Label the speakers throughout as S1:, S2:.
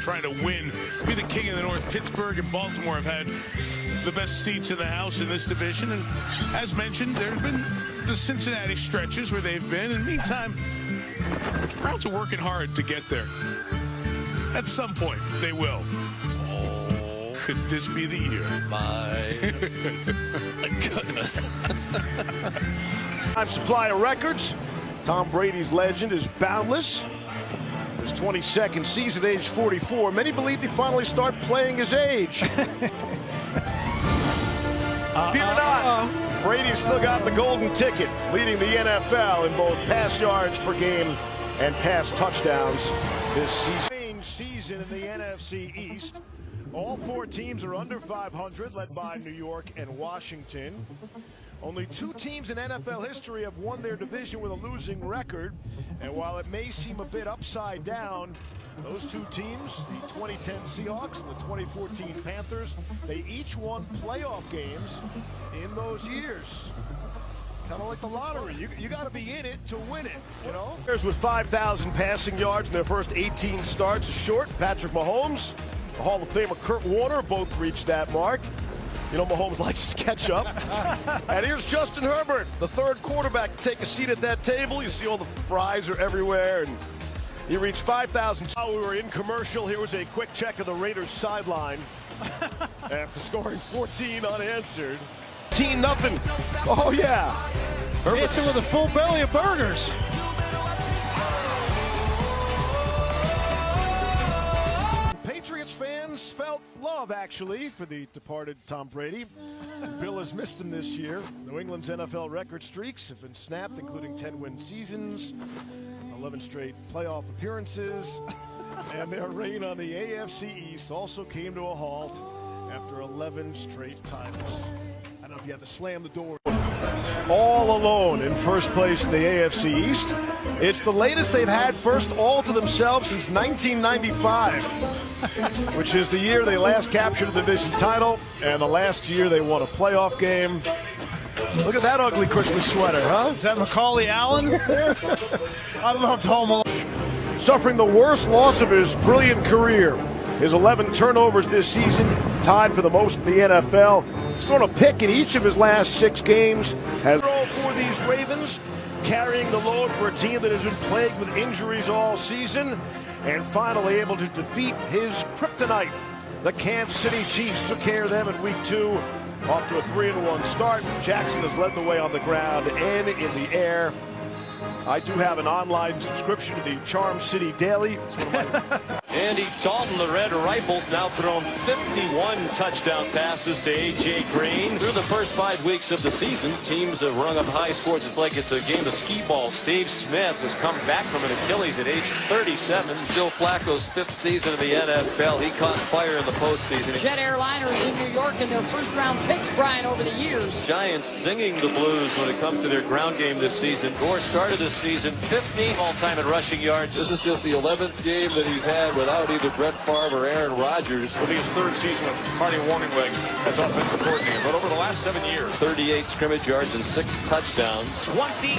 S1: trying to win, be the king of the North. Pittsburgh and Baltimore have had the best seats in the house in this division. And as mentioned, there have been the Cincinnati stretches where they've been. In the meantime, the Browns are working hard to get there. At some point, they will. Oh, could this be the year?
S2: My goodness.
S3: Supply of records. Tom Brady's legend is boundless. His 22nd season at age 44. Many believed he'd finally start playing his age. Fear not, Brady's still got the golden ticket, leading the NFL in both pass yards per game and pass touchdowns this season in the NFC East. All four teams are under 500, led by New York and Washington. Only two teams in NFL history have won their division with a losing record. And while it may seem a bit upside down, those two teams, the 2010 Seahawks and the 2014 Panthers, they each won playoff games in those years. Kind of like the lottery. You got to be in it to win it, you know? Bears with 5,000 passing yards in their first 18 starts is short. Patrick Mahomes, the Hall of Famer Kurt Warner both reached that mark. You know, Mahomes likes his ketchup. And here's Justin Herbert, the third quarterback to take a seat at that table. You see all the fries are everywhere, and he reached 5,000. While we were in commercial, here was a quick check of the Raiders sideline. After scoring 14 unanswered. 14-0. Oh, yeah.
S4: Hits it with a full belly of burgers.
S3: Patriots fans felt love, actually, for the departed Tom Brady. Bill has missed him this year. New England's NFL record streaks have been snapped, including 10-win seasons, 11 straight playoff appearances, and their reign on the AFC East also came to a halt after 11 straight titles. I don't know if you had to slam the door. All alone in first place in the AFC East. It's the latest they've had first all to themselves since 1995, which is the year they last captured a division title and the last year they won a playoff game. Look at that ugly Christmas sweater, huh?
S4: Is that Macaulay Allen? I loved Home Alone.
S3: Suffering the worst loss of his brilliant career. His 11 turnovers this season, tied for the most in the NFL. He's thrown a pick in each of his last 6 games. Has for these Ravens, carrying the load for a team that has been plagued with injuries all season, and finally able to defeat his kryptonite. The Kansas City Chiefs took care of them in week 2, off to a 3-1 start. Jackson has led the way on the ground and in the air. I do have an online subscription to the Charm City Daily.
S2: Andy Dalton, the Red Rifles, now thrown 51 touchdown passes to A.J. Green. Through the first 5 weeks of the season, teams have rung up high scores. It's like it's a game of skee ball. Steve Smith has come back from an Achilles at age 37. Joe Flacco's 5th season in the NFL. He caught fire in the postseason.
S5: Jet airliners in New York and their first-round picks, Brian, over the years.
S2: Giants singing the blues when it comes to their ground game this season. Gore started this season 15th all-time in rushing yards. This is just the 11th game that he's had without either Brett Favre or Aaron Rodgers.
S6: It'll be his 3rd season with Marty Warningweg as offensive coordinator. But over the last 7 years,
S2: 38 scrimmage yards and 6 touchdowns.
S6: 28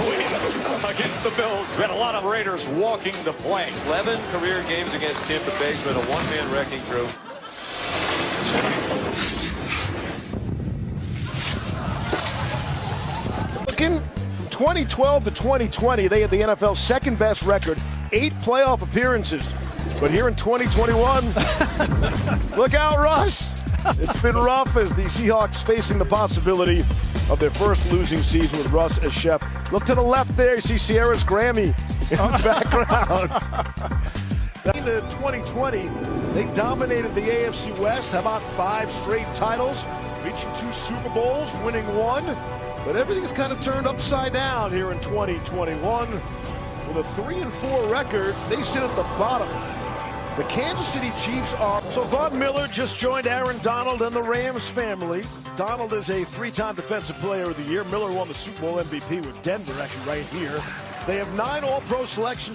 S6: wins against the Bills. We had a lot of Raiders walking the plank.
S2: 11 career games against Tampa Bay, but a one-man wrecking crew.
S3: Looking from 2012 to 2020, they had the NFL's second best record, 8 playoff appearances. But here in 2021, look out, Russ. It's been rough as the Seahawks facing the possibility of their first losing season with Russ as chef. Look to the left there, you see Sierra's Grammy in the background. Into 2020, they dominated the AFC West. How about 5 straight titles, reaching 2 Super Bowls, winning 1. But everything's kind of turned upside down here in 2021. With a 3-4 record, they sit at the bottom. The Kansas City Chiefs are... So Von Miller just joined Aaron Donald and the Rams family. Donald is a 3-time Defensive Player of the Year. Miller won the Super Bowl MVP with Denver, actually right here. They have 9 All-Pro selections,